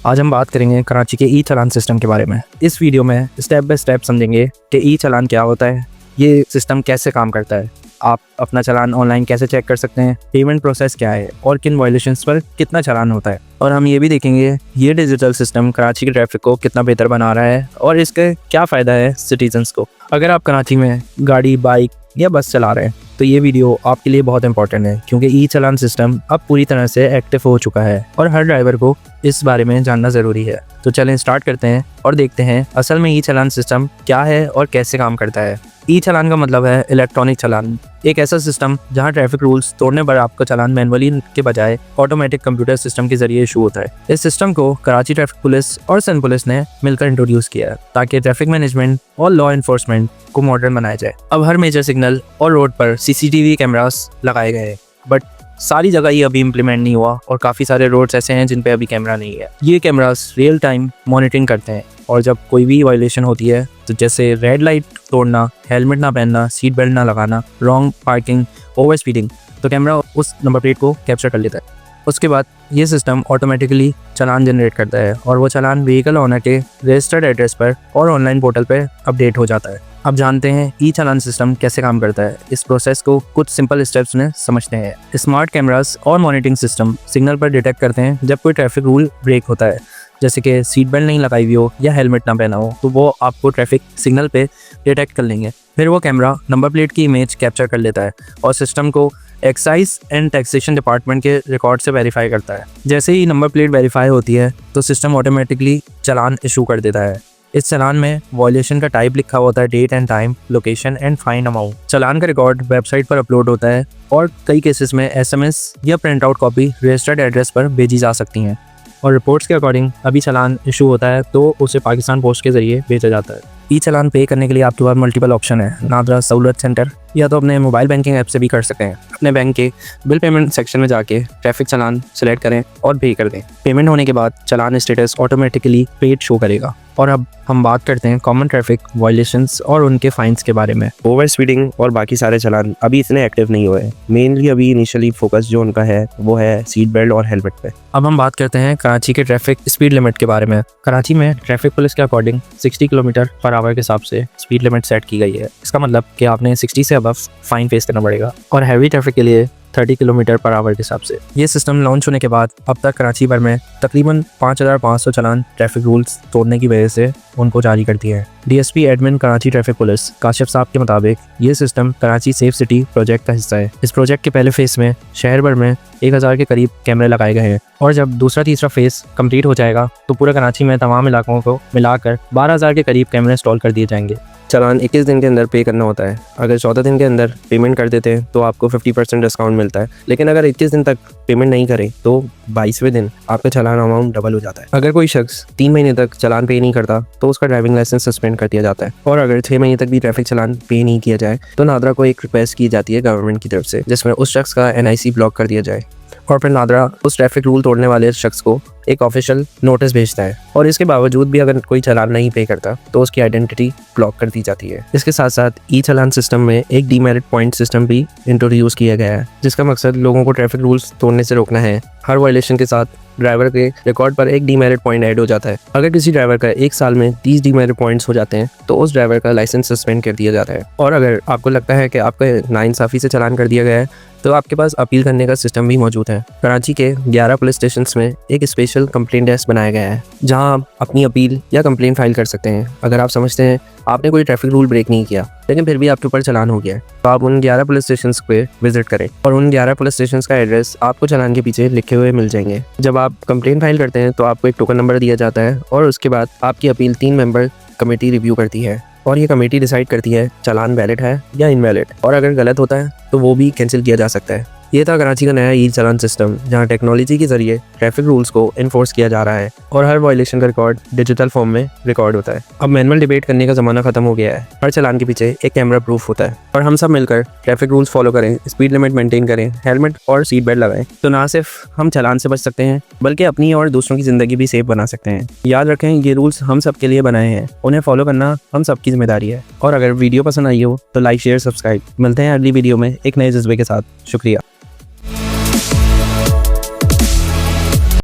आज हम बात करेंगे कराची के ई चालान सिस्टम के बारे में। इस वीडियो में स्टेप बाय स्टेप समझेंगे कि ई चालान क्या होता है, ये सिस्टम कैसे काम करता है, आप अपना चालान ऑनलाइन कैसे चेक कर सकते हैं, पेमेंट प्रोसेस क्या है और किन वायलेशंस पर कितना चालान होता है। और हम ये भी देखेंगे ये डिजिटल सिस्टम कराची के ट्रैफिक को कितना बेहतर बना रहा है और इसका क्या फ़ायदा है सिटीजन्स को। अगर आप कराची में गाड़ी, बाइक या बस चला रहे हैं तो ये वीडियो आपके लिए बहुत इंपॉर्टेंट है, क्योंकि ई चालान सिस्टम अब पूरी तरह से एक्टिव हो चुका है और हर ड्राइवर को इस बारे में जानना ज़रूरी है। तो चलें स्टार्ट करते हैं और देखते हैं असल में ई चालान सिस्टम क्या है और कैसे काम करता है। ई चालान का मतलब है इलेक्ट्रॉनिक चालान, एक ऐसा सिस्टम जहां ट्रैफिक रूल्स तोड़ने पर आपका चालान मैनुअली के बजाय ऑटोमेटिक कंप्यूटर सिस्टम के जरिए इशू होता है। इस सिस्टम को कराची ट्रैफिक पुलिस और सन पुलिस ने मिलकर इंट्रोड्यूस किया है ताकि ट्रैफिक मैनेजमेंट और लॉ एनफोर्समेंट को मॉडर्न बनाया जाए। अब हर मेजर सिग्नल और रोड पर सीसीटीवी कैमरास लगाए गए हैं, बट सारी जगह ये अभी इम्प्लीमेंट नहीं हुआ और काफ़ी सारे रोड्स ऐसे हैं जिन पे अभी कैमरा नहीं है। ये कैमरास रियल टाइम मॉनिटरिंग करते हैं और जब कोई भी वायलेशन होती है, तो जैसे रेड लाइट तोड़ना, हेलमेट ना पहनना, सीट बेल्ट ना लगाना, रॉन्ग पार्किंग, ओवर स्पीडिंग, तो कैमरा उस नंबर प्लेट को कैप्चर कर लेता है। उसके बाद ये सिस्टम ऑटोमेटिकली चालान जनरेट करता है और वो चालान व्हीकल ओनर के रजिस्टर्ड एड्रेस पर और ऑनलाइन पोर्टल पर अपडेट हो जाता है। अब जानते हैं ई चालान सिस्टम कैसे काम करता है। इस प्रोसेस को कुछ सिंपल स्टेप्स में समझते हैं। स्मार्ट कैमरास और मॉनिटरिंग सिस्टम सिग्नल पर डिटेक्ट करते हैं जब कोई ट्रैफिक रूल ब्रेक होता है, जैसे कि सीट बेल्ट नहीं लगाई हुई हो या हेलमेट ना पहना हो, तो वो आपको ट्रैफिक सिग्नल पे डिटेक्ट कर लेंगे। फिर वो कैमरा नंबर प्लेट की इमेज कैप्चर कर लेता है और सिस्टम को एक्साइज एंड टैक्सेशन डिपार्टमेंट के रिकॉर्ड से वेरीफाई करता है। जैसे ही नंबर प्लेट वेरीफाई होती है तो सिस्टम ऑटोमेटिकली चालान इशू कर देता है। इस चालान में वॉयलेशन का टाइप लिखा होता है, date and time, location and fine amount. चालान का रिकॉर्ड वेबसाइट पर अपलोड होता है और कई केसेस में एसएमएस या print out copy registered address पर भेजी जा सकती हैं। और रिपोर्ट्स के अकॉर्डिंग अभी चालान इशू होता है तो उसे पाकिस्तान पोस्ट के जरिए भेजा जाता है। ई चालान पे करने के लिए आपके पास मल्टीपल ऑप्शन है, नादरा सहूलत सेंटर, या तो अपने मोबाइल बैंकिंग ऐप से भी कर सकते हैं। अपने बैंक के बिल पेमेंट सेक्शन में जाके ट्रैफिक चालान सेलेक्ट करें और पे कर दें। पेमेंट होने के बाद चालान स्टेटस ऑटोमेटिकली पेड शो करेगा। और अब हम बात करते हैं कॉमन ट्रैफिक वायलेशंस और उनके फाइन्स के बारे में। ओवर स्पीडिंग और बाकी सारे चालान अभी इतने एक्टिव नहीं हुए। मेनली अभी इनिशियली फोकस जो उनका है वो है सीट बेल्ट और हेलमेट पे। अब हम बात करते हैं कराची के ट्रैफिक स्पीड लिमिट के बारे में। कराची में ट्रैफिक पुलिस के अकॉर्डिंग 60 किलोमीटर पर आवर के हिसाब से स्पीड लिमिट सेट की गई है। इसका मतलब कि आपने 60 से अबव फाइन फेस करना पड़ेगा और हैवी ट्रैफिक के लिए 30 किलोमीटर पर आवर के हिसाब से। ये सिस्टम लॉन्च होने के बाद अब तक कराची भर में तकरीबन 5500 चालान ट्रैफिक रूल्स तोड़ने की वजह से उनको जारी कर दिए हैं। DSP admin Karachi traffic police Kashif साहब के मुताबिक ये system Karachi safe city project का हिस्सा है। इस प्रोजेक्ट के पहले फेज में शहर भर में 1000 के करीब कैमरे लगाए गए हैं और जब दूसरा तीसरा फेज कंप्लीट हो जाएगा तो पूरे कराची में तमाम इलाकों को मिलाकर 12000 के करीब कैमरे इंस्टॉल कर दिए जाएंगे। चालान 21 दिन के अंदर पे करना होता है। अगर 14 दिन के अंदर पेमेंट कर देते हैं तो आपको 50% डिस्काउंट मिलता है, लेकिन अगर 21 दिन तक पेमेंट नहीं करें तो 22वें दिन आपका चालान अमाउंट डबल हो जाता है। अगर कोई शख्स 3 महीने तक चालान पे नहीं करता तो उसका ड्राइविंग लाइसेंस सस्पेंड कर दिया जाता है। और अगर 6 महीने तक भी ट्रैफिक चालान पे नहीं किया जाए तो नादरा को एक रिक्वेस्ट की जाती है गवर्नमेंट की तरफ से, जिसमें उस शख्स का NIC ब्लॉक कर दिया जाए और फिर नादरा उस ट्रैफिक रूल तोड़ने वाले शख्स को एक ऑफिशियल नोटिस भेजता है। और इसके बावजूद भी अगर कोई चालान नहीं पे करता तो उसकी आइडेंटिटी ब्लॉक कर दी जाती है। इसके साथ साथ ई चालान सिस्टम में एक डीमेरिट पॉइंट सिस्टम भी इंट्रोड्यूस किया गया है, जिसका मकसद लोगों को ट्रैफिक रूल्स तोड़ने से रोकना है। हर वायलेशन के साथ ड्राइवर के रिकॉर्ड पर एक डीमेरिट पॉइंट ऐड हो जाता है। अगर किसी ड्राइवर का 1 साल में 30 डीमेरिट पॉइंट्स हो जाते हैं तो उस ड्राइवर का लाइसेंस सस्पेंड कर दिया जाता है। और अगर आपको लगता है कि आपका नाइंसाफ़ी से चालान कर दिया गया है तो आपके पास अपील करने का सिस्टम भी मौजूद है। कराची के 11 पुलिस स्टेशन में एक स्पेशल कंप्लेंट डेस्क बनाया गया है जहां आप अपनी अपील या कंप्लेंट फाइल कर सकते हैं। अगर आप समझते हैं आपने कोई ट्रैफिक रूल ब्रेक नहीं किया लेकिन फिर भी आपके ऊपर चालान हो गया है, तो आप उन 11 पुलिस स्टेशन पे विजिट करें और उन 11 पुलिस स्टेशन का एड्रेस आपको चालान के पीछे लिखे हुए मिल जाएंगे। जब आप कंप्लेंट फाइल करते हैं तो आपको एक टोकन नंबर दिया जाता है और उसके बाद आपकी अपील 3 मेंबर कमेटी रिव्यू करती है और ये कमेटी डिसाइड करती है चालान वैलिड है या इनवैलिड, और अगर गलत होता है तो वो भी कैंसिल किया जा सकता है। ये था कराची का नया ई चालान सिस्टम, जहां टेक्नोलॉजी के जरिए ट्रैफिक रूल्स को इन्फोर्स किया जा रहा है और हर वायलेशन का रिकॉर्ड डिजिटल फॉर्म में रिकॉर्ड होता है। अब मैनुअल डिबेट करने का ज़माना खत्म हो गया है। हर चालान के पीछे एक कैमरा प्रूफ होता है और हम सब मिलकर ट्रैफिक रूल्स फॉलो करें, स्पीड लिमिट मेंटेन करें, हेलमेट और सीट बेल्ट लगाएं, तो ना सिर्फ हम चालान से बच सकते हैं बल्कि अपनी और दूसरों की ज़िंदगी भी सेफ बना सकते हैं। याद रखें, ये रूल्स हम सब के लिए बनाए हैं, उन्हें फॉलो करना हम सब की जिम्मेदारी है। और अगर वीडियो पसंद आई हो तो लाइक, शेयर, सब्सक्राइब। मिलते हैं अगली वीडियो में एक नए जज्बे के साथ। शुक्रिया।